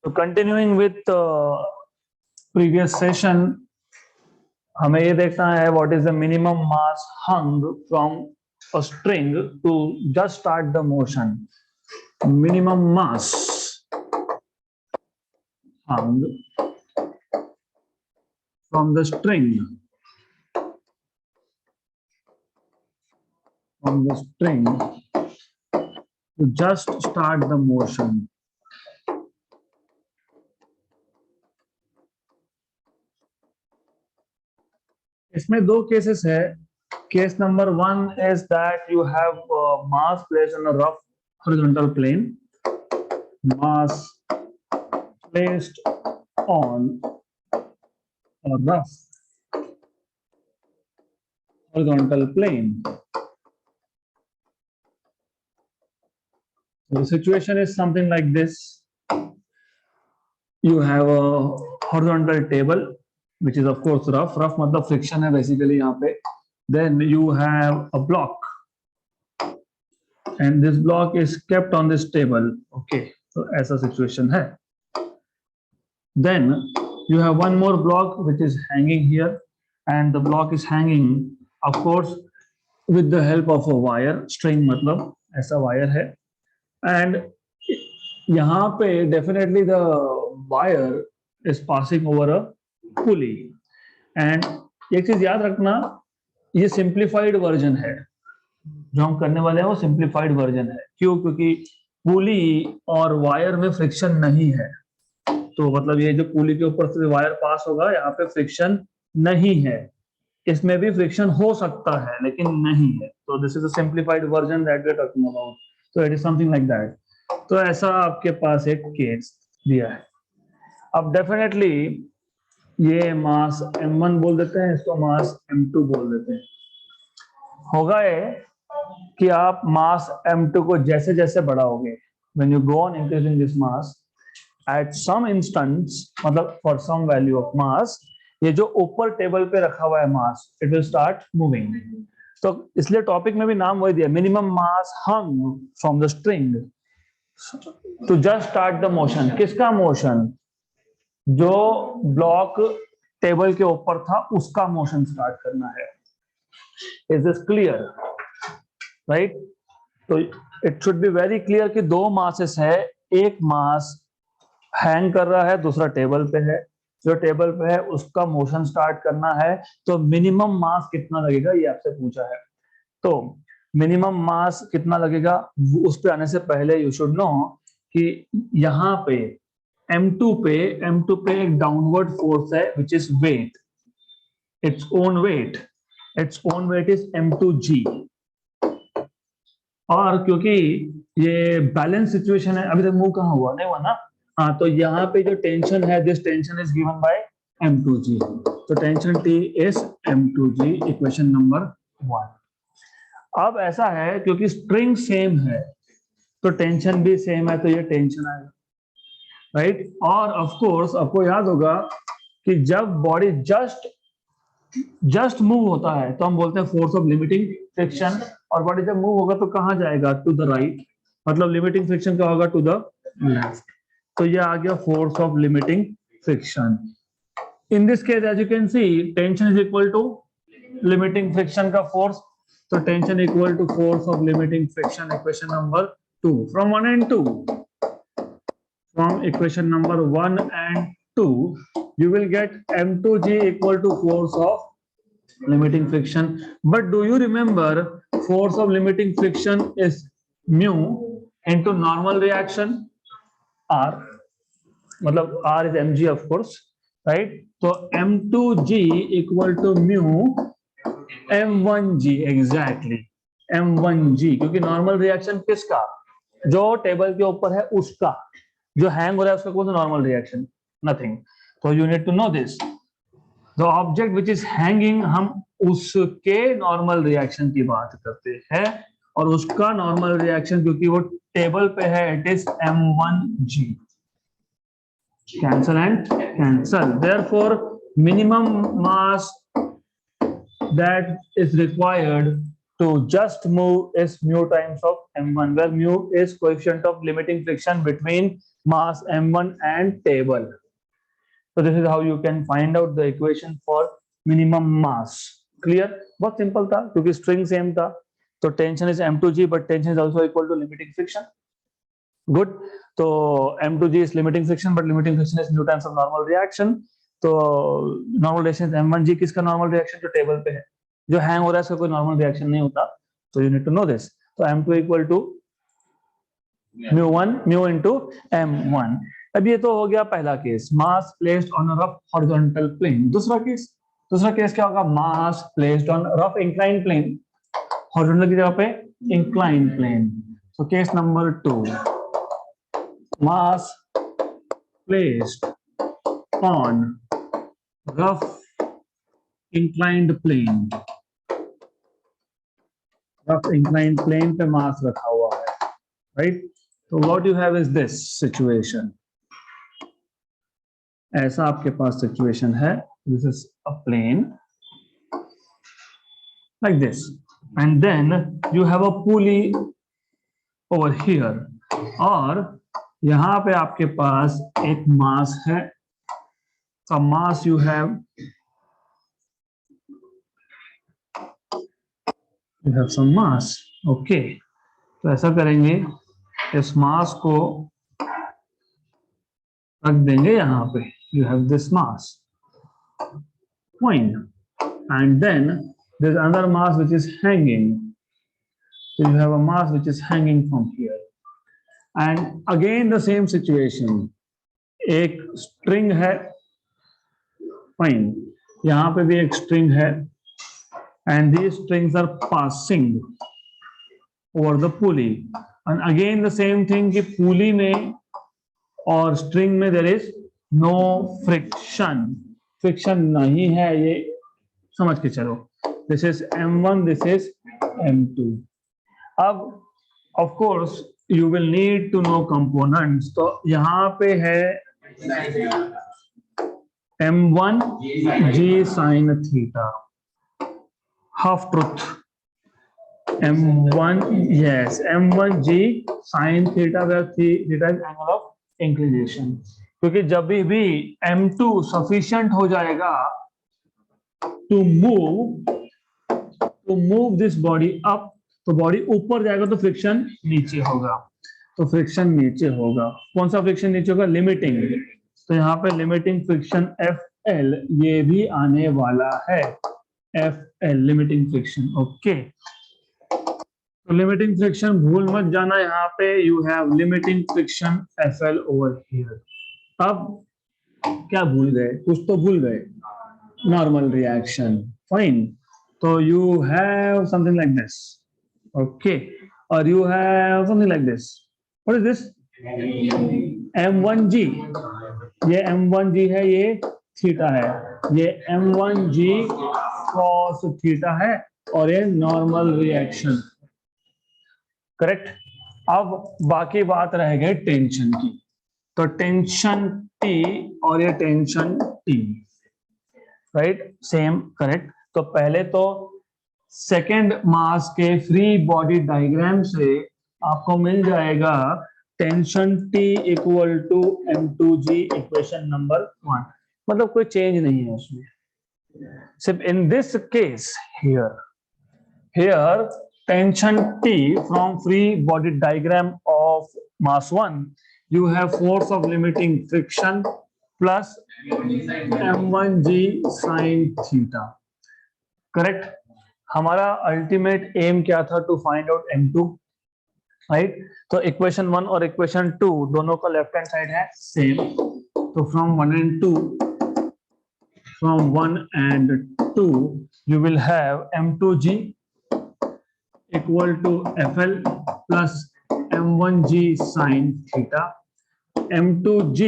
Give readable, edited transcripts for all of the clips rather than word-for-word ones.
तो continuing with previous session, हमें ये देखना है what is the minimum mass hung from a string to just start the motion. Minimum mass hung from the string to just start the motion. इसमें दो cases है. Case number 1 is that you have mass placed on a rough horizontal plane. Mass placed on a rough horizontal plane. The situation is something like this. You have a horizontal table, which is of course rough. Rough मतलब friction है basically यहाँ पे. Then you have a block, and this block is kept on this table. Okay, so ऐसा situation है. Then you have one more block which is hanging here, and the block is hanging, of course, with the help of a wire. String मतलब ऐसा wire है, and यहाँ पे definitely the wire is passing over a pulley. And एक चीज याद रखना, ये सिंप्लीफाइड वर्जन है. जो हम करने वाले हैं वो सिंप्लीफाइड वर्जन है. क्यों? क्योंकि पुली और वायर में फ्रिक्शन नहीं है. तो मतलब ये जो पुली के ऊपर से वायर पास होगा, यहाँ पे फ्रिक्शन नहीं है. इसमें भी फ्रिक्शन हो सकता है लेकिन नहीं है. तो this is a simplified version that we are talking about. तो it is something like that. तो ऐसा आपके पास एक केस दिया है. अब डेफिनेटली ये मास m1 बोल देते हैं, इसको मास m2 बोल देते हैं. होगा ये कि आप मास m2 को जैसे जैसे बढ़ाओगे, when you go on increasing this mass at some instance, मतलब for some value of mass, ये जो ऊपर टेबल पे रखा हुआ है मास, it will start moving. तो इसलिए टॉपिक में भी नाम वही दिया, minimum mass hung from the string to just start the motion. किसका मोशन? जो ब्लॉक टेबल के ऊपर था उसका मोशन स्टार्ट करना है. Is this clear? राइट. तो it should be very clear कि दो मासेस है. एक मास हैंग कर रहा है, दूसरा टेबल पे है. जो टेबल पे है उसका मोशन स्टार्ट करना है. तो मिनिमम मास कितना लगेगा ये आपसे पूछा है. तो मिनिमम मास कितना लगेगा उस पे आने से पहले यू शुड नो कि यहाँ पे M2 पे एक डाउनवर्ड फोर्स है which is weight. its own weight is M2G. और क्योंकि ये बैलेंस सिचुएशन है, अभी तक मूव कहाँ हुआ? नहीं हुआ ना. हाँ, तो यहाँ पे जो टेंशन है, this tension is given by M2G. तो tension T is M2G, equation number 1. अब ऐसा है क्योंकि स्ट्रिंग सेम है तो टेंशन भी सेम है, तो ये टेंशन आएगा. राइट. और ऑफ कोर्स आपको याद होगा कि जब बॉडी जस्ट मूव होता है तो हम बोलते हैं फोर्स ऑफ लिमिटिंग फ्रिक्शन. और बॉडी जब मूव होगा तो कहां जाएगा? To the right. मतलब लिमिटिंग फ्रिक्शन क्या होगा? To the left. तो ये आ गया force of limiting friction. In this case as you can see, tension is equal to limiting friction का फोर्स. तो tension equal to force of limiting friction. Equation number 2 from 1 and 2. From equation number 1 and 2, you will get M2G equal to force of limiting friction. But do you remember force of limiting friction is mu into normal reaction R. मतलब R is mg of course, right? So M2G equal to mu M1G. exactly, M1G. क्योंकि normal reaction किसका? जो table के ऊपर है उसका. जो hang हो रहा है उसका कौन सा नॉर्मल रिएक्शन? नथिंग. तो you need to know this. The object which is hanging, हम उसके नॉर्मल रिएक्शन की बात करते हैं. और उसका नॉर्मल रिएक्शन क्योंकि वो टेबल पे है, it is M1G. Cancel and cancel. Therefore minimum mass that is required to just move is mu times of M1, where mu is coefficient of limiting friction between mass m1 and table. So this is how you can find out the equation for minimum mass. Clear? बहुत simple था क्योंकि string same था. तो tension is m2g but tension is also equal to limiting friction. Good. तो m2g is limiting friction but limiting friction is new times of normal reaction. तो normal reaction is m1g. किसका normal reaction? जो table पे है. जो hang हो रहा है इसका कोई normal reaction नहीं होता. तो you need to know this. तो m2 equal to mu1 mu into m1. अब ये तो हो गया पहला case, mass placed on a rough horizontal plane. दूसरा केस क्या होगा? Mass placed on rough incline plane. Horizontal की जगह पे incline plane. So case number 2, mass placed on rough inclined plane. Rough inclined plane पे मास रखा हुआ है, राइट? तो what you have is this situation. ऐसा आपके पास सिचुएशन है. This is a plane like this and then you have a pulley over here. और यहां पे आपके पास एक मास है. so mass you have some mass. okay, तो ऐसा करेंगे, इस मास को रख देंगे यहां पे. you have this mass point and then there's another mass which is hanging. so you have a mass which is hanging from here and again the same situation. एक string है, fine, यहां पे भी एक string है and these strings are passing over the pulley and again the same thing कि pulley में और string में there is no friction. friction नहीं है, ये समझ के चलो. this is m1, this is m2. अब of course you will need to know components. तो यहां पे है m1 g sin theta, half truth. m1, yes, m1 g sin theta where theta is angle of inclination. क्योंकि जब भी m2 sufficient हो जाएगा to move this body up, तो बॉडी ऊपर जाएगा तो फ्रिक्शन नीचे होगा. तो फ्रिक्शन नीचे होगा. कौन सा फ्रिक्शन नीचे होगा? लिमिटिंग. तो यहाँ पे लिमिटिंग फ्रिक्शन FL ये भी आने वाला है. FL limiting friction. ओके, तो लिमिटिंग फ्रिक्शन भूल मत जाना. यहाँ पे you have limiting friction FL over here. अब क्या भूल गए? कुछ तो भूल गए. Normal reaction. फाइन. तो you have something like this. Okay, और you have something like this. What is this? m1g. ये m1g है, ये थीटा है. ये m1g cos थीटा है और ये नॉर्मल रिएक्शन. करेक्ट. अब बाकी बात रह गई टेंशन की. तो टेंशन T और ये tension T, right? Same. Correct. तो पहले तो सेकेंड मास के फ्री बॉडी डायग्राम से आपको मिल जाएगा tension T equal to m2g, equation number 1. मतलब कोई चेंज नहीं है उसमें. सिर्फ in this case here tension T from free body diagram of mass 1, you have force of limiting friction plus m1g sin theta. Correct. हमारा ultimate aim क्या था? To find out m2, right? तो equation 1 और equation 2 दोनों का left hand side है same. तो from 1 and 2, from 1 and 2 you will have m2g equal to FL plus m1g sin theta. m2g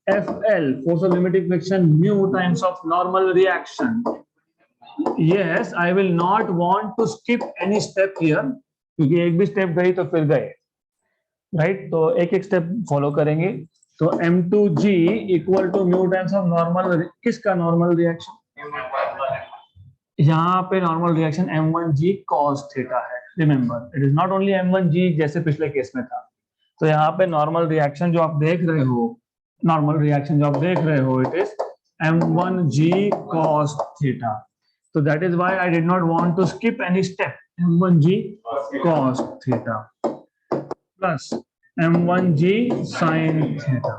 FL, force of limiting friction, mu times of normal reaction. Yes, I will not want to skip any step here, क्योंकि एक भी step गई तो फिर गए, right? तो एक एक स्टेप फॉलो करेंगे. तो m2g equal to mu times of normal. किसका नॉर्मल रिएक्शन? यहाँ पे normal reaction m1g cos theta है. Remember, it is not only m1g जैसे पिछले केस में था. तो यहाँ पे नॉर्मल रिएक्शन जो आप देख रहे हो, it is m1g cos theta. So that is why I did not want to skip any step. m1g cos theta plus m1g sin theta.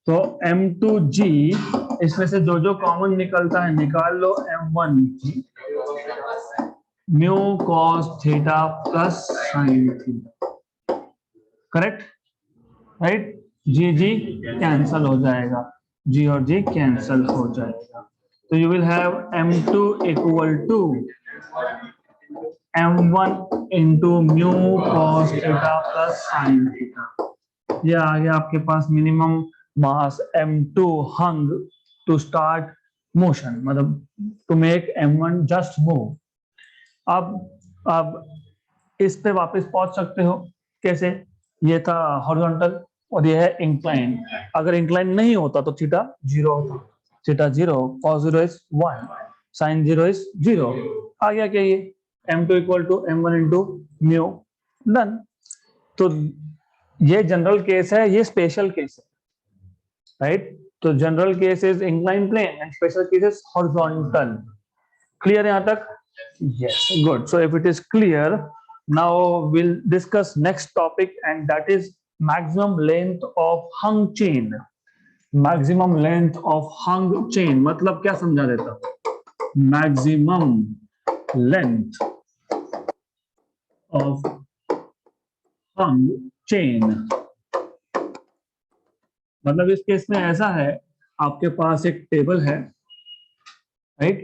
तो m2g इसमें से जो जो कॉमन निकलता है निकाल लो, m1g mu cos theta plus sin theta. Correct, right? G g cancel हो जाएगा, जी और जी कैंसल हो जाएगा. तो you will have m2 equal to m1 into mu cos theta plus sin theta. ये आ गया आपके पास minimum mass m2 hung to start motion, मतलब to make m1 just move. अब इस पे वापस पहुंच सकते हो. कैसे? ये था हॉरिजॉन्टल और ये है इंक्लाइन. अगर इंक्लाइन नहीं होता तो थीटा 0 होता. Theta 0, cos 0 is 1, sin 0 is 0. आ गया क्या ये m2 equal to m1 into mu. Done. तो ये जनरल केस है, ये स्पेशल केस है, राइट? तो general case is incline plane and special case is horizontal. Clear यहां तक? Yes, good. So if it is clear, now we'll discuss next topic, and that is maximum length of hung chain. Maximum length of hung chain मतलब क्या समझा देता? Maximum length of hung chain. मतलब इस case में ऐसा है, आपके पास एक टेबल है, राइट?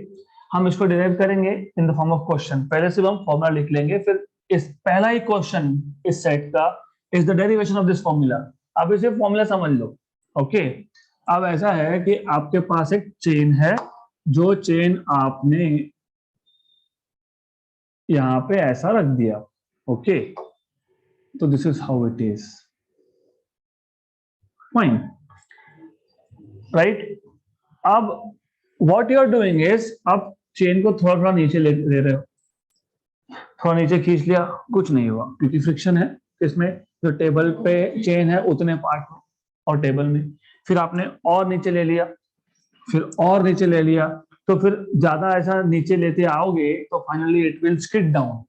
हम इसको डिराइव करेंगे in the form of question. पहले सिर्फ हम फॉर्मूला लिख लेंगे, फिर इस पहला ही क्वेश्चन इस सेट का is the derivation of this formula. अब इसे फॉर्मूला समझ लो. ओके, अब ऐसा है कि आपके पास एक चेन है, जो चेन आपने यहां पे ऐसा रख दिया. ओके, तो this is how it is. Fine, right? अब what you are doing is, अब चेन को थोड़ा थोड़ा नीचे ले रहे हो. थोड़ा नीचे खींच लिया, कुछ नहीं हुआ क्योंकि फ्रिक्शन है. इसमें जो टेबल पे चेन है उतने पार्ट में और टेबल में. फिर आपने और नीचे ले लिया, फिर और नीचे ले लिया, तो फिर ज्यादा ऐसा नीचे लेते आओगे तो finally it will skid down.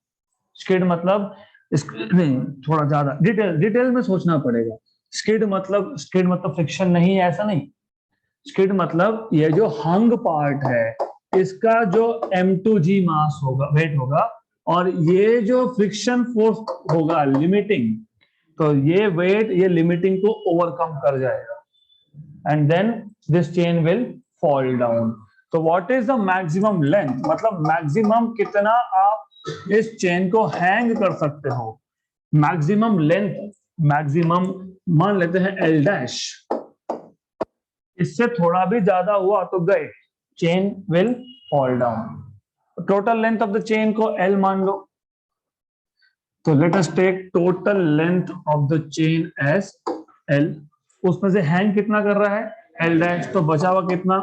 Skid मतलब नहीं, थोड़ा ज्यादा डिटेल में सोचना पड़ेगा. स्किड मतलब फ्रिक्शन नहीं है, ऐसा नहीं. स्किड मतलब ये जो हंग पार्ट है, इसका जो m2g मास होगा, वेट होगा, और ये जो फ्रिक्शन फोर्स होगा लिमिटिंग, तो ये वेट ये लिमिटिंग को ओवरकम कर जाएगा and then this chain will fall down. तो what is the maximum length, मतलब मैक्सिमम कितना आप इस चेन को हैंग कर सकते हो. मैक्सिमम लेंथ, मैक्सिमम मान लेते हैं एल डैश. इससे थोड़ा भी ज्यादा हुआ तो गए, chain will fall down. Total length of the chain को L मान लो. तो let us take total length of the chain as L. उसमें से हैंग कितना कर रहा है? L dash. तो बचा हुआ कितना?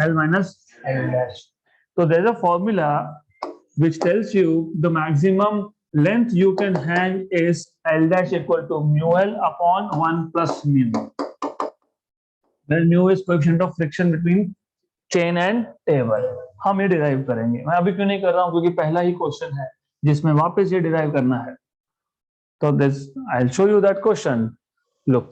L minus L dash. तो there is a formula which tells you the maximum length you can hang is L dash equal to mu L upon 1 plus mu. Then mu is coefficient of friction between chain and table. हम ये derive करेंगे. मैं अभी क्यों नहीं कर रहा हूं, क्योंकि पहला ही क्वेश्चन है जिसमें वापस ये डिराइव करना है. तो this I'll show you that question. Look,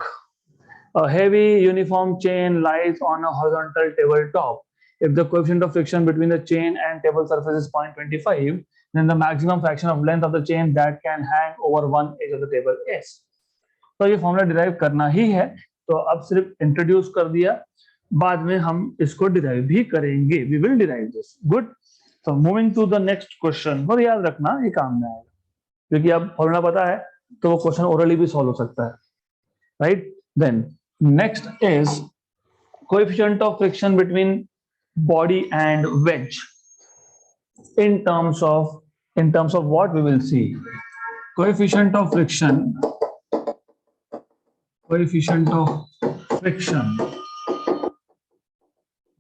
a heavy uniform chain lies on a horizontal tabletop. If the coefficient of friction between the chain and table surface is 0.25, then the maximum fraction of length of the chain that can hang over one edge of the table is. तो ये formula derive करना ही है, तो अब सिर्फ introduce कर दिया, बाद में हम इसको डिराइव भी करेंगे. We will derive this. Good. तो moving to the next question. और याद रखना ये काम में आएगा, क्योंकि अब फॉर्मूला पता है तो वो क्वेश्चन ओरली भी सॉल्व हो सकता है, right? Then next is coefficient of friction between body and wedge. In terms of what we will see, coefficient of friction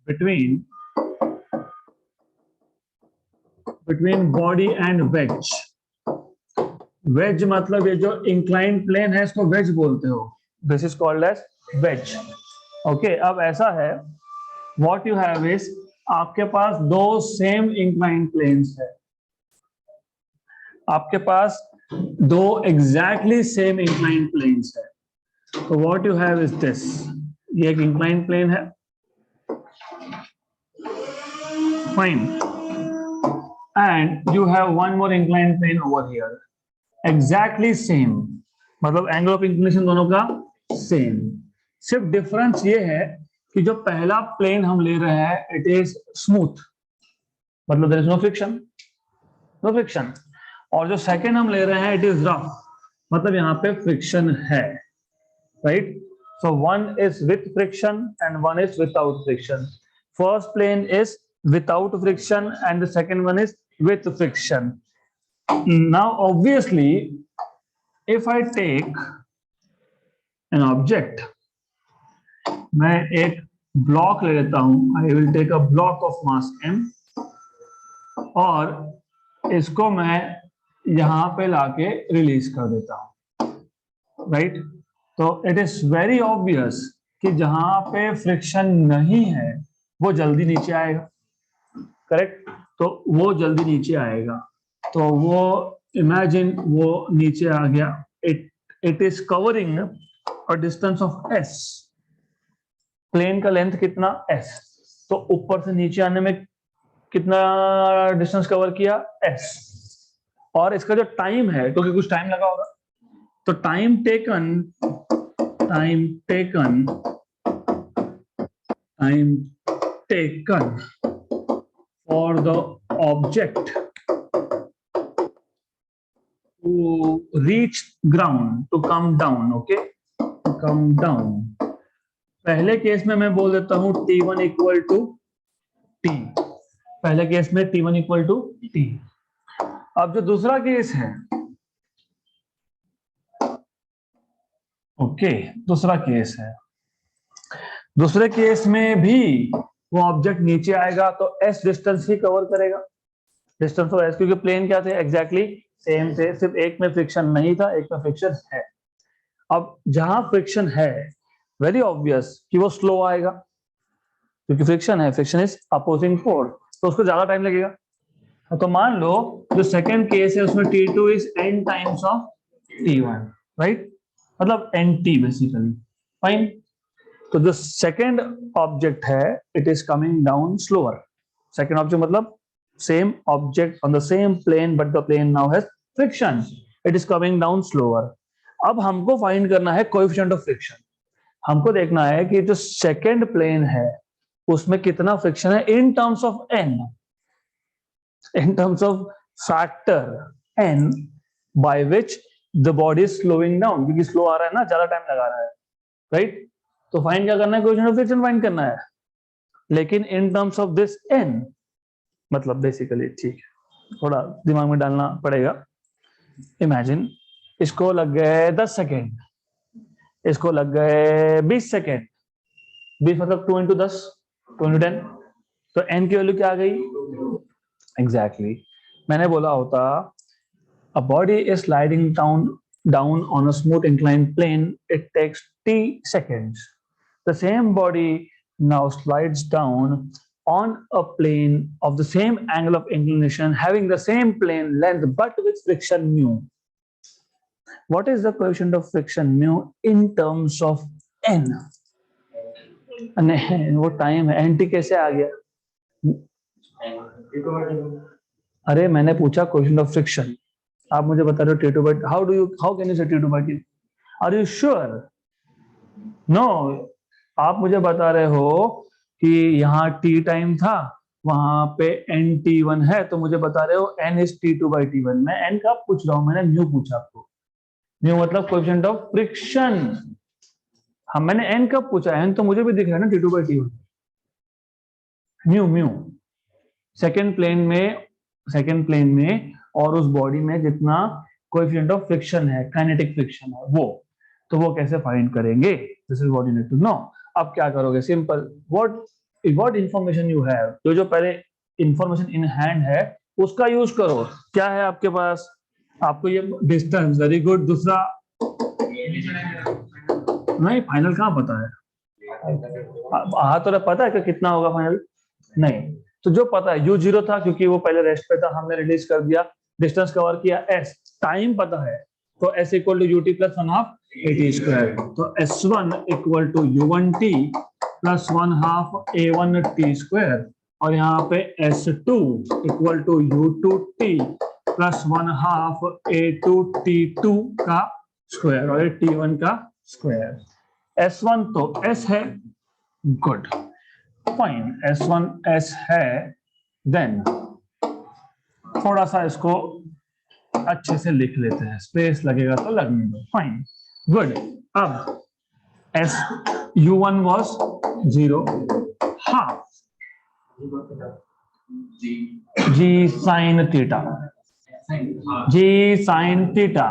between body and wedge wedge मतलब ये जो इंक्लाइंड प्लेन है इसको wedge बोलते हो, this is called as wedge. Okay, अब ऐसा है, व्हाट यू हैव इज, आपके पास दो सेम इंक्लाइंड प्लेन्स है, आपके पास दो एग्जैक्टली सेम इंक्लाइंड प्लेन्स है। तो what you have is this, ये एक इंक्लाइंड प्लेन है, fine, and you have one more inclined plane over here, exactly same, मतलब एंगल ऑफ इंक्लिनेशन दोनों का सेम। सिर्फ डिफरेंस ये है कि जो पहला प्लेन हम ले रहे हैं इट इज स्मूथ, मतलब there is no friction, no friction, और जो सेकंड हम ले रहे हैं इट इज रफ, मतलब यहाँ पे फ्रिक्शन है, right. So one is with friction and one is without friction. First plane is without friction and the second one is with friction. Now obviously if I take an object, मैं एक block ले लेता हूं, I will take a block of mass m और इसको मैं यहां पे लाके रिलीज कर देता हूं, राइट। तो इट इज वेरी ऑब्वियस कि जहां पे फ्रिक्शन नहीं है वो जल्दी नीचे आएगा, करेक्ट, तो वो जल्दी नीचे आएगा। तो वो इमेजिन वो नीचे आ गया, it is covering a distance of s, plane का लेंथ कितना s, तो ऊपर से नीचे आने में कितना डिस्टेंस कवर किया s, और इसका जो टाइम है, क्योंकि कुछ टाइम लगा होगा, तो time taken for the object to reach ground, to come down, okay, to come down। पहले केस में मैं बोल देता हूं t1 इक्वल टू t, पहले केस में t1 इक्वल टू t। अब जो दूसरा केस है, ओके, दूसरा केस है, दूसरे केस में भी वो ऑब्जेक्ट नीचे आएगा तो s डिस्टेंस ही कवर करेगा, डिस्टेंस ऑफ s, क्योंकि प्लेन क्या थे, एग्जैक्टली सेम थे, सिर्फ एक में फ्रिक्शन नहीं था, एक में फ्रिक्शन है। अब जहां फ्रिक्शन है वेरी ऑब्वियस कि वो स्लो आएगा, क्योंकि फ्रिक्शन है, फ्रिक्शन इज अपोजिंग फोर्स, तो उसको ज्यादा टाइम लगेगा। तो मान लो जो सेकंड केस है उसमें t2 is n times of t1, right, मतलब nt बेसिकली, फाइन। तो जो सेकंड ऑब्जेक्ट है it is coming down slower, second object मतलब same object on the same plane but the plane now has friction, it is coming down slower। अब हमको find करना है coefficient of friction, हमको देखना है कि जो सेकंड प्लेन है उसमें कितना फ्रिक्शन है इन terms of n, in terms of factor n by which the body is slowing down, क्योंकि स्लो आ रहा है ना, ज्यादा टाइम लगा रहा है, राइट। तो फाइंड क्या करना है, कोएफिशिएंट ऑफ फ्रिक्शन फाइंड करना है, लेकिन इन टर्म्स ऑफ दिस n, मतलब बेसिकली, ठीक है, थोड़ा दिमाग में डालना पड़ेगा। इमेजिन इसको लग गए 10 सेकेंड, इसको लग गए 20 सेकेंड, 20 मतलब 2 into 10, 2 into 10, तो n की वैल्यू क्या आ गई, एग्जैक्टली मैंने बोला होता a body is sliding down on a smooth inclined plane, it takes t seconds, the same body now slides down on a plane of the same angle of inclination having the same plane length but with friction mu। What is the coefficient of friction mu in terms of n? वो time है, nt कैसे आ गया, अरे मैंने पूछा coefficient of friction, आप मुझे बता रहे हो t2 by, how can you say t2 by t? Are you sure? No, आप मुझे बता रहे हो कि यहाँ t टाइम था, वहां पे nt1 है, तो मुझे बता रहे हो n is t2 by t1। मैं n का पूछ रहा हूं, मैंने म्यू पूछा आपको, म्यू मतलब कोएफिशिएंट ऑफ फ्रिक्शन, हम मैंने n कब पूछा, n तो मुझे भी दिख रहा है ना t2 by t1, mu second plane में और उस बॉडी में जितना कोएफिशिएंट ऑफ फ्रिक्शन है, काइनेटिक फ्रिक्शन है वो, तो वो कैसे फाइंड करेंगे, this is what you need to know. अब क्या करोगे, simple, what information you have, जो पहले इंफॉर्मेशन इन हैंड है उसका यूज करो। क्या है आपके पास, आपको ये डिस्टेंस वेरी गुड। दूसरा नहीं, फाइनल कहाँ पता है? हाँ तो पता है कि कितना होगा फाइनल? नहीं, तो जो पता है u0 था क्योंकि वो पहले रेस्ट पे था, हमने रिलीज कर दिया, डिस्टेंस कवर किया। s टाइम पता है, तो s equal to ut plus 1/2 at square. तो s1 equal to u1t plus 1/2 a1t square, और यहाँ पे s2 equal to u2t plus 1/2 a2t2 का स्क्वायर, और t1 का स्क्वायर। s1 तो s है, गुड, फाइन, S1 S है। देन थोड़ा सा इसको अच्छे से लिख लेते हैं, स्पेस लगेगा तो लगने दो, फाइन, गुड। अब S U1 was 0, half G sin theta, G sin theta.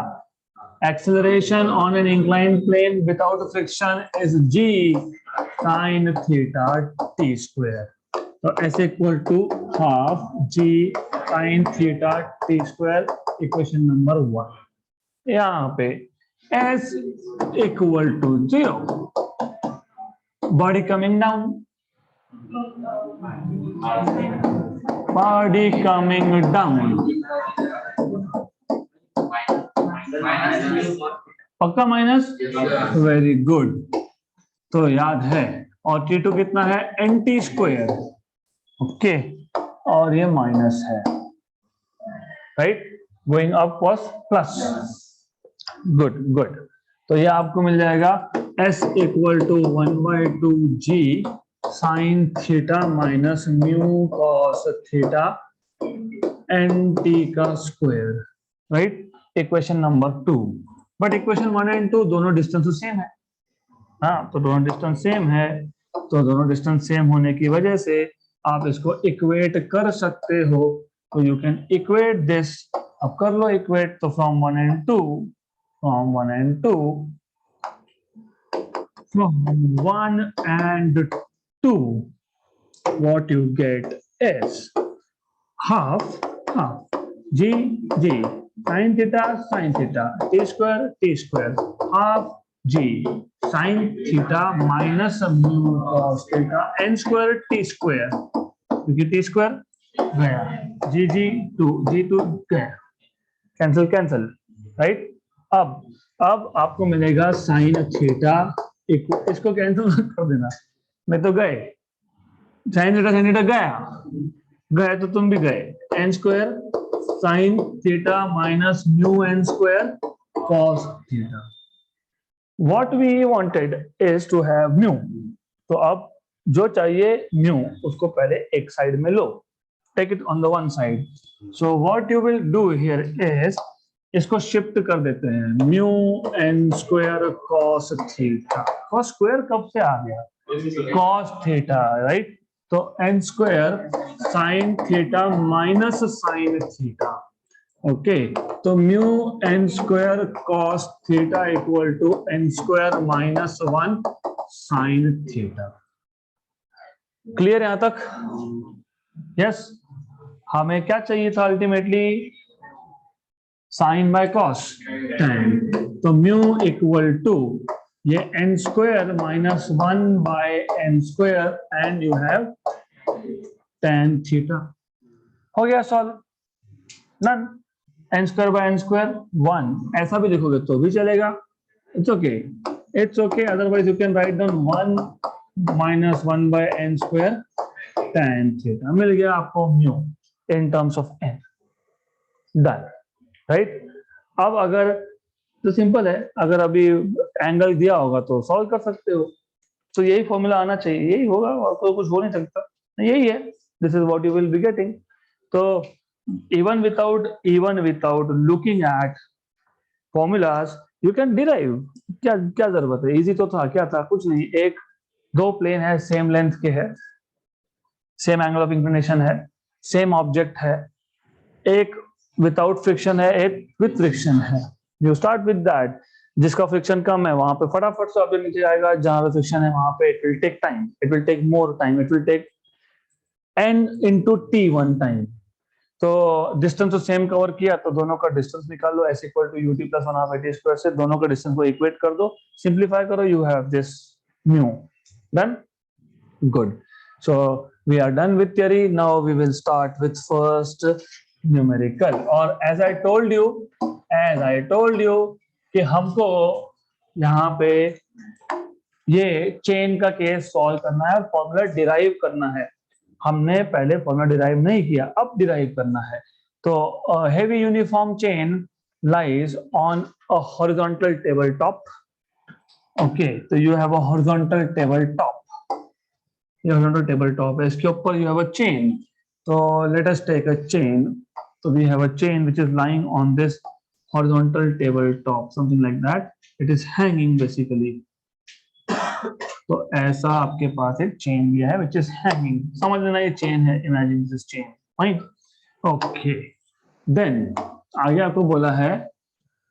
Acceleration on an inclined plane without friction is G sin theta t square. तो s equal to half g sin theta t square, equation number 1। यहाँ पे s equal to 0, body coming down, body coming down, पक्का minus, very good. तो याद है, और T2 कितना है? NT स्क्वायर, ओके, और ये माइनस है, right, going up was plus, good good. तो ये आपको मिल जाएगा S equal to 1/2 G sine theta minus mu cos theta NT का square, right, equation number 2। But equation 1 and 2 दोनों डिस्टेंस सेम है, हाँ, तो दोनों डिस्टेंस सेम है, तो दोनों डिस्टेंस सेम होने की वजह से आप इसको इक्वेट कर सकते हो। तो यू कैन इक्वेट दिस, अब कर लो इक्वेट। तो from 1 and 2, from 1 and 2, from 1 and 2, what you get is half g sin theta t square half g sin theta minus mu cos theta n square t square, क्योंकि t square गया, g2 गया, cancel, right. अब आपको मिलेगा sine theta, इसको cancel कर देना, मैं तो गए, साइन थीटा गया तो तुम भी गए, n square sine theta minus mu n square cos theta. What we wanted is to have mu, तो अब जो चाहिए म्यू उसको पहले एक साइड में लो, take it on the one side. So what you will do here is, इसको शिफ्ट कर देते हैं, mu n square cos theta, cos square कब से आ गया? Cos theta, right. तो n square sine theta minus sine theta, okay, तो mu n square cos theta equal to n square minus 1 sine theta. Clear यहां तक? Yes. हमें क्या चाहिए था ultimately? Sign bye cos, tan, तो म्यू इक्वल टू ये n square minus 1 by n square and you have tan theta. हो गया solve, done. N square by n square 1, ऐसा भी लिखोगे तो भी चलेगा, it's okay, otherwise you can write down 1 minus 1 by n square tan theta, मिल गया आपको mu in terms of n, done, right. अब अगर तो सिंपल है, अगर अभी एंगल दिया होगा तो सॉल्व कर सकते हो, तो यही फॉर्मूला आना चाहिए, यही होगा और कोई कुछ हो नहीं सकता, यही है, this is what you will be getting. तो even without looking at formulas you can derive, क्या जरूरत है, इजी तो था, क्या था, कुछ नहीं, एक दो प्लेन है, सेम लेंथ के है, सेम एंगल ऑफ इंक्लिनेशन है, सेम ऑब्जेक्ट है, एक विदाउट फ्रिक्शन है, एक विथ फ्रिक्शन है, यू स्टार्ट विद दैट। जिसका फ्रिक्शन कम है वहां पे फटाफट से ऑब्जेक्ट नीचे आएगा, जहां पे फ्रिक्शन है वहां पे it will take time, it will take more time, it will take n into t1 time. तो डिस्टेंस तो सेम कवर किया, तो दोनों का डिस्टेंस निकाल लो, s equal to ut plus 1/8 से दोनों का डिस्टेंस को इक्वेट कर दो, सिंप्लीफाई करो, you have this mu. Done, good. So we are done with theory, now we will start with first numerical. और एज आई टोल्ड यू कि हमको यहाँ पे ये चेन का केस सॉल्व करना है और फॉर्मूला डिराइव करना है। हमने पहले फॉर्मूला डिराइव नहीं किया, अब डिराइव करना है। तो heavy uniform chain lies on a horizontal table top. Okay, तो you have a horizontal table top, ये हॉरिजॉन्टल टेबल टॉप है, इसके ऊपर यू हैव अ चेन। तो let us take a chain. तो we have a chain which is lying on this horizontal table top, something like that. It is hanging basically. तो ऐसा आपके पास एक chain भी है which is hanging, समझ लेना ये चेन है, imagine this chain, fine, okay. Then आगे आपको बोला है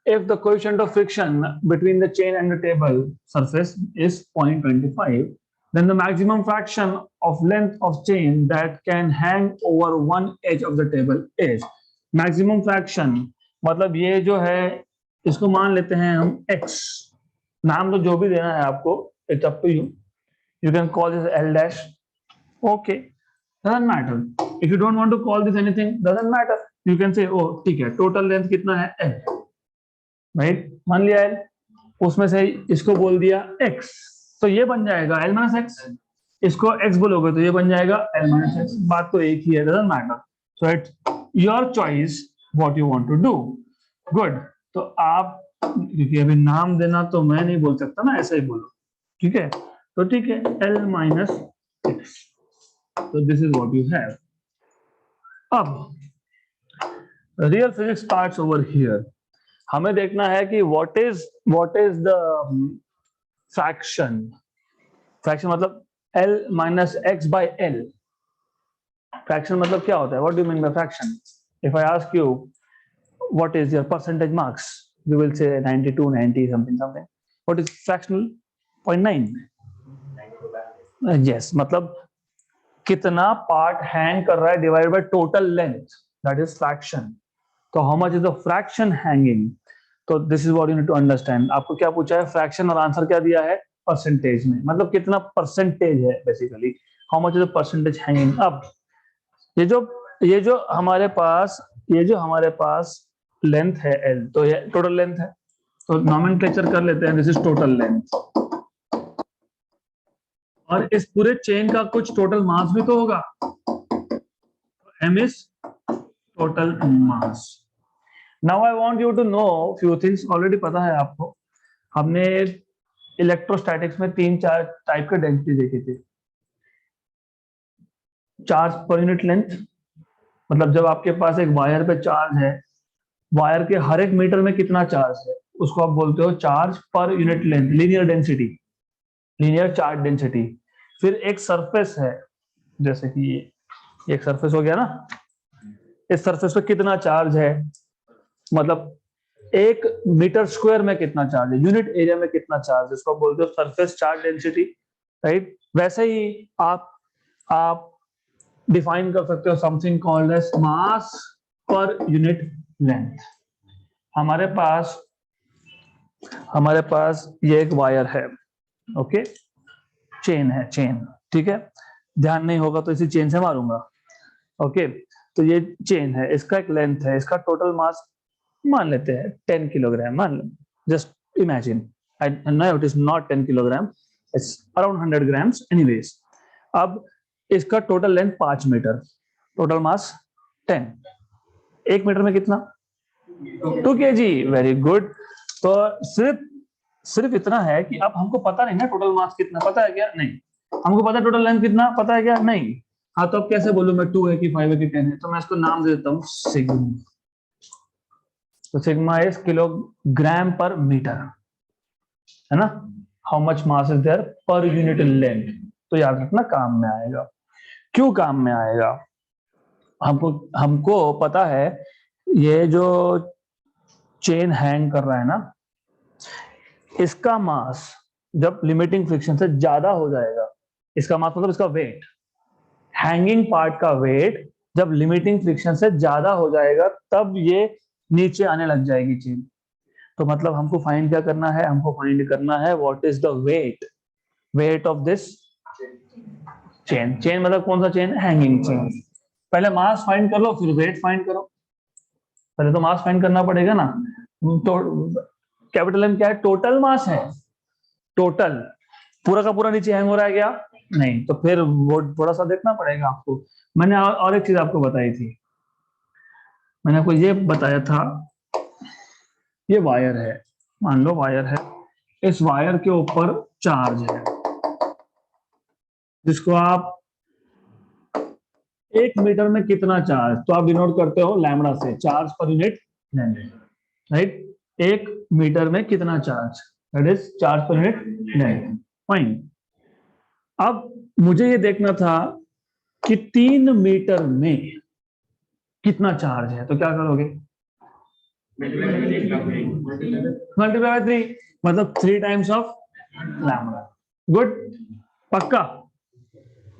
if the coefficient of friction between the chain and the table surface is 0.25, then the maximum fraction of length of chain that can hang over one edge of the table is maximum fraction। मतलब ये जो है इसको मान लेते हैं हम x, नाम तो जो भी देना है आपको, it's up to you. You can call this L dash. Okay, doesn't matter. If you don't want to call this anything, doesn't matter. You can say, oh ठीक है, total length कितना है L, right? मान लिया L, उसमें से इसको बोल दिया x, तो ये बन जाएगा L minus x। इसको x बोलोगे तो ये बन जाएगा L minus x। बात तो एक ही है, doesn't matter. So it's your choice what you want to do. Good. तो आप, क्योंकि अभी नाम देना तो मैं नहीं बोल सकता ना, ऐसा ही बोलो, ठीक है? तो ठीक है, L minus x, तो this is what you have. अब real physics starts over here. हमें देखना है कि what is the fraction मतलब L minus x by L। fraction मतलब क्या होता है? What do you mean by fraction? If I ask you what is your percentage marks, you will say 92, 90 something. What is fractional? 0.9। yes, मतलब कितना part hang कर रहा है divide by total length, that is fraction. तो how much is the fraction hanging? तो this is what you need to understand. आपको क्या पूछा है? फ्रैक्शन, और आंसर क्या दिया है? परसेंटेज में, मतलब कितना परसेंटेज है basically, how much is the percentage hanging. अब ये जो हमारे पास लेंथ है L, तो ये टोटल लेंथ है, तो नॉमेनक्लेचर कर लेते हैं, दिस इज टोटल लेंथ। और इस पूरे चेन का कुछ टोटल मास भी तो होगा, m is total mass. Now I want you to know few things, already पता है आपको, हमने इलेक्ट्रोस्टैटिक्स में 3-4 टाइप के डेंसिटी देखी थी। चार्ज पर यूनिट लेंथ, मतलब जब आपके पास एक वायर पे चार्ज है, वायर के हर एक मीटर में कितना चार्ज है, उसको आप बोलते हो चार्ज पर unit length, linear density, linear charge density. फिर एक सरफेस है, जैसे कि ये एक सरफेस हो गया ना, इस सरफेस पे कितना चार्ज है, मतलब 1 मीटर स्क्वायर में कितना चार्ज है, यूनिट एरिया में कितना चार्ज है, इसको बोलते हो सरफेस चार्ज डेंसिटी, राइट? वैसे ही आप डिफाइन कर सकते हो समथिंग कॉल्ड एज मास पर यूनिट लेंथ। हमारे पास ये एक वायर है, ओके, चेन है, चेन, ठीक है, ध्यान नहीं होगा तो इसी चेन से मारूंगा, ओके। तो ये चेन है, इसका एक लेंथ है, इसका टोटल मास मान लेते हैं 10 किलोग्राम, मान लो, just imagine, no it is not 10 kilogram, it's around 100 grams anyways. अब इसका total length 5 metre, total mass 10, 1 metre में कितना? 2 kg, वेरी गुड। तो सिर्फ इतना है कि अब हमको पता नहीं ना टोटल मास कितना, पता है क्या? नहीं। हमको पता है टोटल लेंथ कितना, पता है क्या? नहीं। हाँ, तो अब कैसे बोलूं मैं 2 है कि 5 है कि 10 है? तो मैं इसको नाम दे देता हूँ सिग्मा। तो sigma is kilogram per metre, है ना? How much mass is there per unit length. तो याद रखना, काम में आएगा। क्यों काम में आएगा? हमको पता है ये जो चेन हैंग कर रहा है ना, इसका मास जब लिमिटिंग फ्रिक्शन से ज्यादा हो जाएगा, इसका मास मतलब इसका वेट, हैंगिंग पार्ट का वेट जब लिमिटिंग फ्रिक्शन से ज्यादा हो जाएगा तब ये नीचे आने लग जाएगी चेन। तो मतलब हमको फाइंड क्या करना है, हमको फाइंड करना है what is the weight of this chain. Chain मतलब कौन सा चेन, हैंगिंग चेन। पहले मास फाइंड कर लो फिर वेट फाइंड करो। पहले तो मास फाइंड करना पड़ेगा ना। तो कैपिटल एम क्या है, टोटल मास है। टोटल पूरा का पूरा नीचे हैंग हो रहा है क्या, नहीं, तो फिर वो थोड़ा सा देखना पड़ेगा आपको। मैंने और एक चीज आपको बताई थी, मैंने आपको ये बताया था, ये वायर है, मान लो वायर है, इस वायर के ऊपर चार्ज है जिसको आप 1 मीटर में कितना चार्ज, तो आप डिनोट करते हो लैम्बडा से, चार्ज पर यूनिट लेंथ, राइट। 1 मीटर में कितना चार्ज, दैट इज चार्ज पर यूनिट लेंथ, फाइन। अब मुझे ये देखना था कि 3 मीटर में कितना चार्ज है, तो क्या करोगे, मल्टीप्लाई बाय 3, मतलब 3 टाइम्स ऑफ लैम्बडा। गुड, पक्का,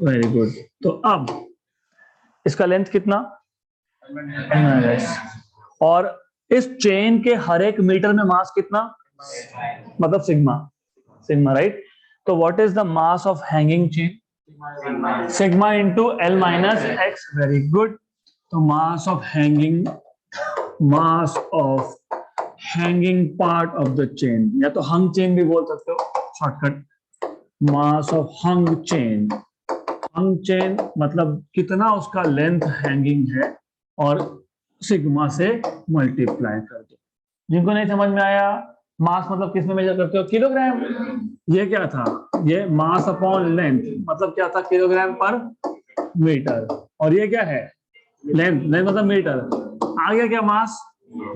वेरी गुड। तो अब इसका लेंथ कितना, और इस चेन के हर एक मीटर में मास कितना, मतलब सिग्मा, सिग्मा, राइट। तो what is the mass of hanging chain, sigma into L minus x, very good. तो mass of hanging, mass of hanging part of the chain, या तो हंग चेन भी बोल सकते हो shortcut, mass of hung chain. Hung chain मतलब कितना उसका लेंथ हैंगिंग है, और सिग्मा से मल्टीप्लाई कर दो। जिनको नहीं समझ में आया, मास मतलब किस में मेजर करते हो, किलोग्राम। ये क्या था, ये मास अपॉन लेंथ, मतलब क्या था, किलोग्राम पर मीटर। और ये क्या है, लेंथ, लेंथ मतलब मीटर। आ गया क्या मास,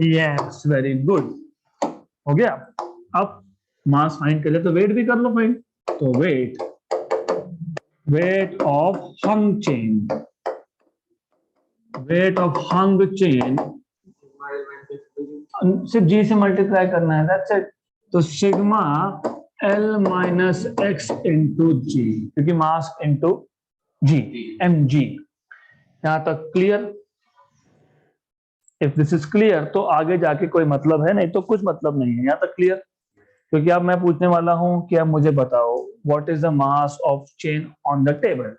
यस, वेरी गुड, हो गया। अब मास फाइंड कर ले तो वेट भी कर लो फाइंड। तो weight of hung chain, weight of hung chain, सिर्फ जी से मल्टीप्लाई करना है, दैट्स इट। तो sigma L minus x into g, क्योंकि mass into g, m g. यहां तक clear, if this is clear तो आगे जाके कोई मतलब है, नहीं तो कुछ मतलब नहीं है, यहां तक क्लियर। क्योंकि अब मैं पूछने वाला हूं कि अब मुझे बताओ what is the mass of chain on the table,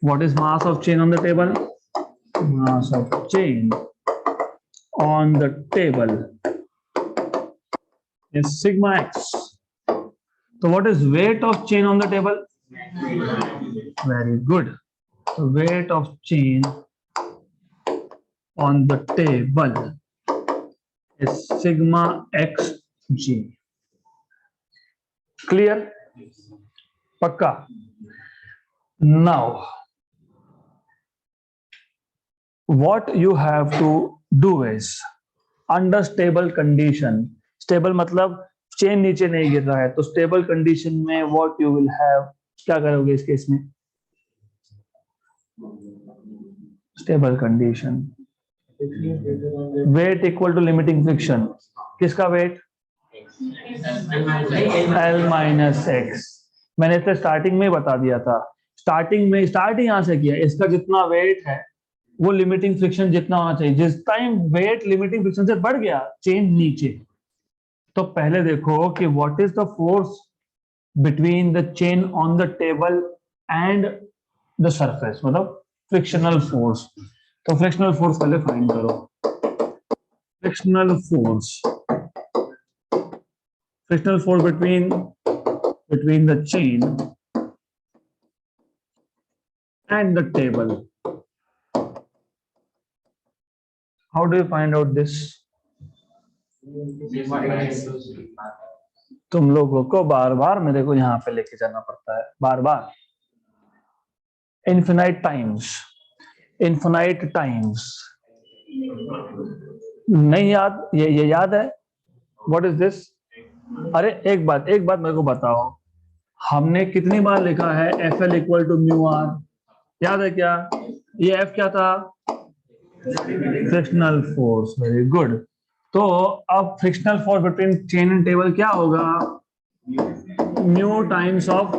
what is mass of chain on the table, mass of chain on the table is sigma x. So what is weight of chain on the table? Very good. So weight of chain on the table is sigma xg. Clear? Pakka. Now what you have to do is under stable condition, stable मतलब chain नीचे नहीं गिर रहा है, तो stable condition में what you will have, क्या करोगे इस केस में, stable condition, weight equal to limiting friction, किसका वेट, एल माइनस एक्स। मैंने इसे स्टार्टिंग में बता दिया था, स्टार्टिंग यहां से किया, इसका जितना वेट है वो लिमिटिंग फ्रिक्शन जितना होना चाहिए। जिस टाइम वेट लिमिटिंग फ्रिक्शन से बढ़ गया, चेन नीचे, तो पहले देखो कि what is the force between the chain on the table and the surface, मतलब फ्रिक्शनल फोर्स। तो फ्रिक्शनल फोर्स पहले फाइंड करो, frictional force between the chain and the table. How do you find out this? तुम लोगों को बार बार मेरे को यहाँ पे लेके जाना पड़ता है, बार बार, इन्फिनाइट टाइम्स नहीं याद, ये याद है, व्हाट इज दिस। अरे एक बात मेरे को बताओ, हमने कितनी बार लिखा है F L equal to mu R, याद है क्या, ये एफ क्या था, फ्रिक्शनल फोर्स, वेरी गुड। तो अब frictional force between chain and table क्या होगा, mu times of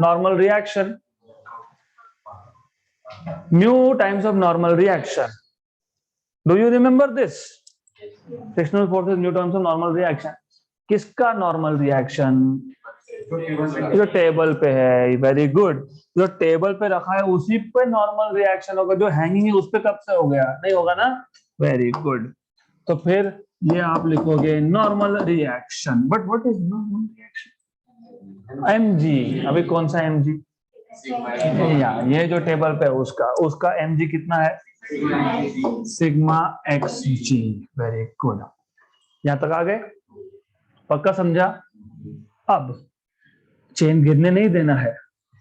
normal reaction, mu times of normal reaction. Do you remember this? Frictional force is new times of normal reaction. किसका normal reaction? जो table पे है. Very good. जो table पे रखा है उसी पे नॉर्मल रिएक्शन होगा. जो हैंगिंग है उस पे कब से हो गया? नहीं होगा ना. Very good. तो फिर ये आप लिखोगे normal reaction. But what is normal reaction? mg. अभी कौन सा mg? ये जो टेबल पे है उसका mg कितना है? Sigma xg. Very good. यहां तक आ गए? पक्का समझा? अब चेन गिरने नहीं देना है.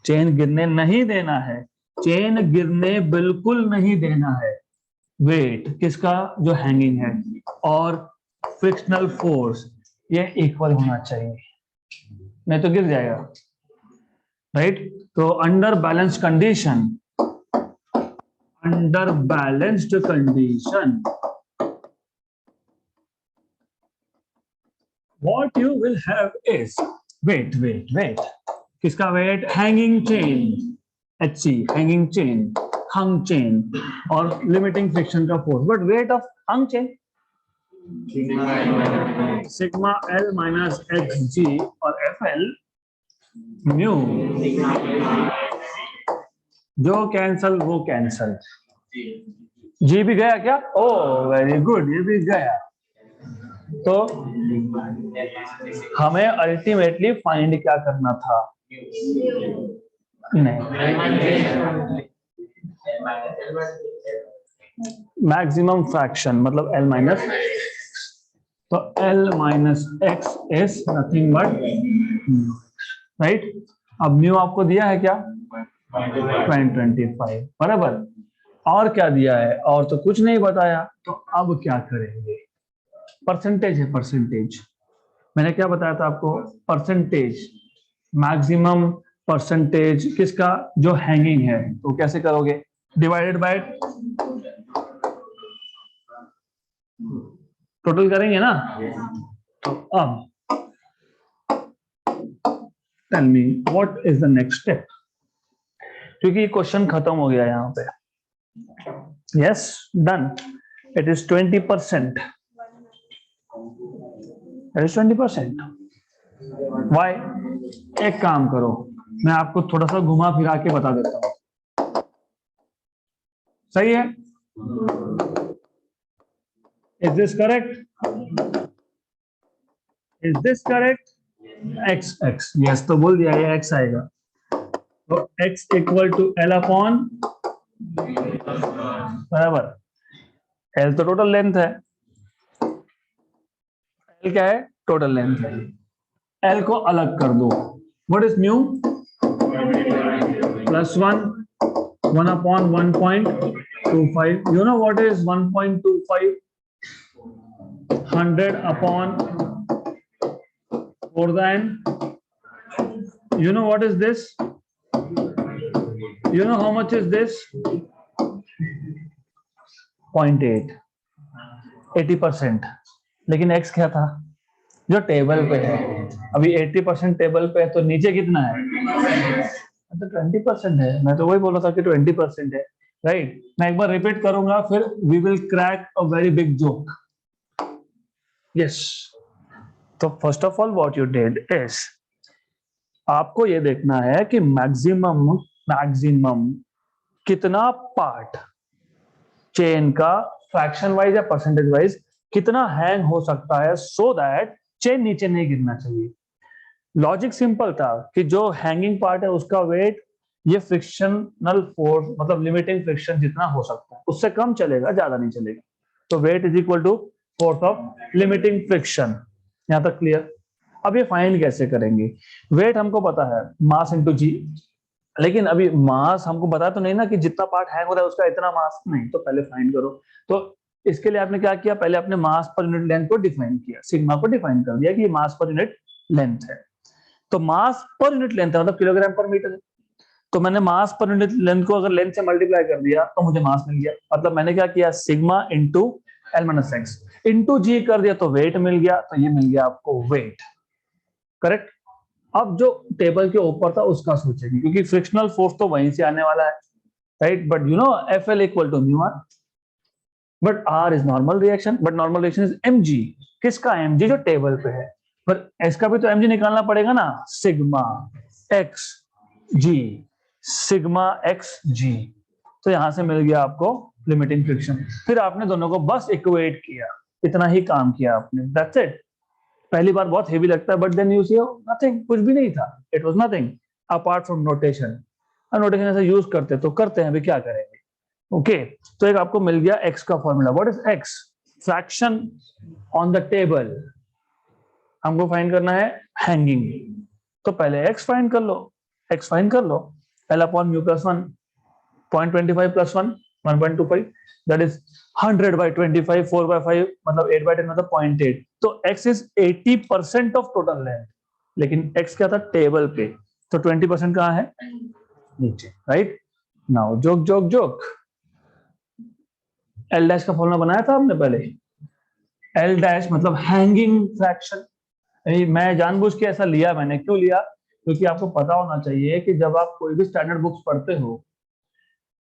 चेन गिरने नहीं देना है. चेन गिरने बिल्कुल नहीं देना है. वेट किसका? जो हैंगिंग है. और फ्रिक्शनल फोर्स ये इक्वल होना चाहिए, नहीं तो गिर जाएगा. राइट. तो under balance condition, under balanced condition, what you will have is, wait, किसका weight? Hanging chain, HC, hanging chain, hung chain, और लिमिटिंग फ्रिक्शन का force. But weight of hung chain sigma L minus xg और FL mu. जो cancel वो cancel. G भी गया क्या? ओ very good, ये भी गया. तो हमें अल्टीमेटली फाइंड क्या करना था? नहीं, मैक्सिमम फ्रैक्शन मतलब L माइनस. तो L minus x is nothing but right. अब म्यू आपको दिया है क्या? 0.25 बराबर. और क्या दिया है? और तो कुछ नहीं बताया. तो अब क्या करेंगे? परसेंटेज है. परसेंटेज मैंने क्या बताया था आपको? परसेंटेज, मैक्सिमम परसेंटेज किसका? जो हैंगिंग है. तो कैसे करोगे? डिवाइडेड बाय टोटल करेंगे ना. तो अब tell me what is the next step, क्योंकि क्वेश्चन खत्म हो गया यहाँ पे. Yes, done. It is 20%. It is 20%. Why? एक काम करो, मैं आपको थोड़ा सा घुमा फिरा के बता देता हूं. सही है? Is this correct? Is this correct? x x. Yes, तो बोल दिया ये x आएगा. तो x equal to L upon बराबर. L तो टोटल लेंथ है. L क्या है? टोटल लेंथ है. L को अलग कर दो. What is mu? Plus 1 upon 1.25. You know what is 1.25? 100 upon 4 the n. You know what is this? You know how much is this? 0.8. 80%. लेकिन x क्या था? जो टेबल पे है. अभी 80% टेबल पे है, तो नीचे कितना है? तो 20% है. मैं तो वही बोल रहा था कि 20% है. राइट. मैं एक बार रिपीट करूंगा, फिर we will crack a very big joke. Yes. तो first of all what you did is, आपको ये देखना है कि मैक्सिमम कितना पार्ट चेन का फ्रैक्शन वाइज या परसेंटेज वाइज कितना हैंग हो सकता है, सो दैट चेन नीचे नहीं गिरना चाहिए. लॉजिक सिंपल था कि जो हैंगिंग पार्ट है उसका वेट ये फ्रिक्शनल फोर्स मतलब लिमिटिंग फ्रिक्शन जितना हो सकता है उससे कम चलेगा, ज्यादा नहीं चलेगा. तो weight is equal to force of limiting friction. यहां तक क्लियर? अब ये फाइंड कैसे करेंगे? वेट हमको पता है, मास इंटू जी. लेकिन अभी मास हमको पता तो नहीं ना कि जितना पार्ट हैंग हो रहा है उसका इतना मास. नहीं, तो पहले फाइंड करो. तो इसके लिए आपने क्या किया? पहले आपने मास पर यूनिट लेंथ को डिफाइन किया. सिग्मा को डिफाइन कर दिया कि ये मास पर यूनिट लेंथ है. तो मास पर यूनिट लेंथ है मतलब किलोग्राम पर मीटर है. तो मैंने मास पर यूनिट लेंथ को अगर लेंथ से मल्टीप्लाई कर दिया तो मुझे मास मिल गया. मतलब मैंने क्या किया? Sigma into L minus x into g कर दिया तो वेट मिल गया. तो ये मिल गया आपको वेट. करेक्ट. अब जो टेबल के ऊपर था उसका सोचेंगे, क्योंकि फ्रिक्शनल फोर्स तो वहीं से आने वाला है. right? But you know FL equal to mu R. But R is normal reaction, but normal reaction is mg. किसका mg? जो टेबल पे है. पर S का भी तो mg निकालना पड़ेगा ना. Sigma x g, sigma x g. तो यहां से मिल गया आपको लिमिटिंग फ्रिक्शन. फिर आपने दोनों को बस इक्वेट किया, इतना ही काम किया आपने. That's it. पहली बार बहुत हेवी लगता है, but then you see nothing, कुछ भी नहीं था. It was nothing apart from notation. Notation ऐसे यूज करते तो करते हैं, अभी क्या करेंगे. ओके तो एक आपको मिल गया x का formula. What is x? Fraction on the table. हमको फाइंड करना है हैंगिंग. तो पहले x फाइंड कर लो. x फाइंड कर लो. L upon mu plus 1, 0.25 plus 1, 1.25. That is 100 by 25, 4 by 5 मतलब 8 by 10 मतलब 0.8. तो x is 80% of total length. लेकिन x क्या था? टेबल पे. तो 20% कहाँ है? नीचे. Right now joke joke joke. L dash का फॉर्मूला बनाया था हमने पहले. L डैश मतलब हैंगिंग फ्रैक्शन. मैं जानबूझ के ऐसा लिया. मैंने क्यों लिया? क्योंकि आपको पता होना चाहिए कि जब आप कोई भी स्टैंडर्ड बुक्स पढ़ते हो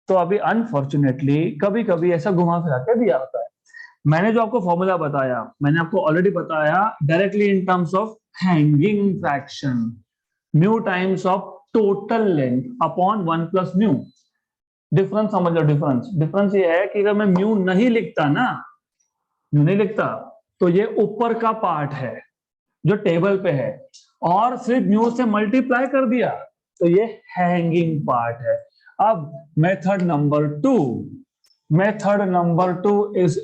तो अभी अनफॉर्चुनेटली कभी कभी ऐसा घुमा फिरा के दिया होता है. मैंने जो आपको फॉर्मूला बताया, मैंने आपको ऑलरेडी बताया directly in terms of hanging fraction. Mu times of total length upon 1 plus mu. Difference समझ लो. डिफरेंस ये है कि अगर मैं म्यू नहीं लिखता ना, म्यू नहीं लिखता, तो ये ऊपर का पार्ट है जो टेबल पे है, और सिर्फ म्यू से मल्टीप्लाई कर दिया तो ये हैंगिंग पार्ट है. अब method number two is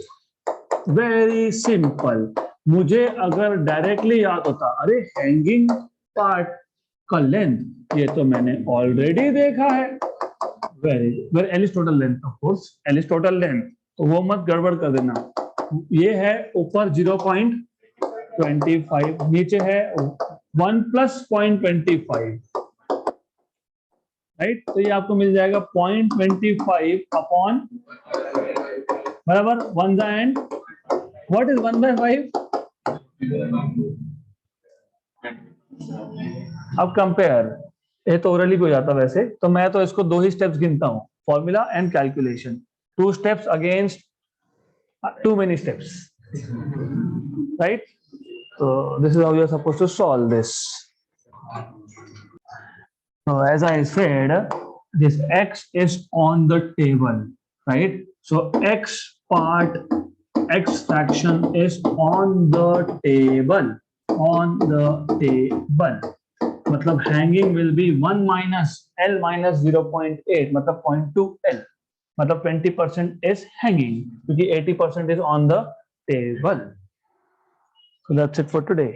very simple. मुझे अगर डायरेक्टली याद होता, अरे हैंगिंग पार्ट का लेंथ ये तो मैंने ऑलरेडी देखा है. Very L is total length. Of course L is total length, तो वो मत गड़बड़ कर देना. ये है ऊपर 0.25, नीचे है 1 प्लस 0.25. राइट तो ये आपको मिल जाएगा 0.25 अपॉन बराबर 1 द एंड. What is 1/5? अब कंपेयर. ये तो ओरली हो जाता वैसे, तो मैं तो इसको 2 ही स्टेप्स गिनता हूं. Formula and calculation. 2 steps against too many steps. Right? So this is how you are supposed to solve this. So as I said, this x is on the table, right? So x fraction is on the table. मतलब hanging will be 1 minus L minus 0.8 मतलब 0.2 L. मतलब 20% is hanging क्योंकि 80% is on the table. So that's it for today.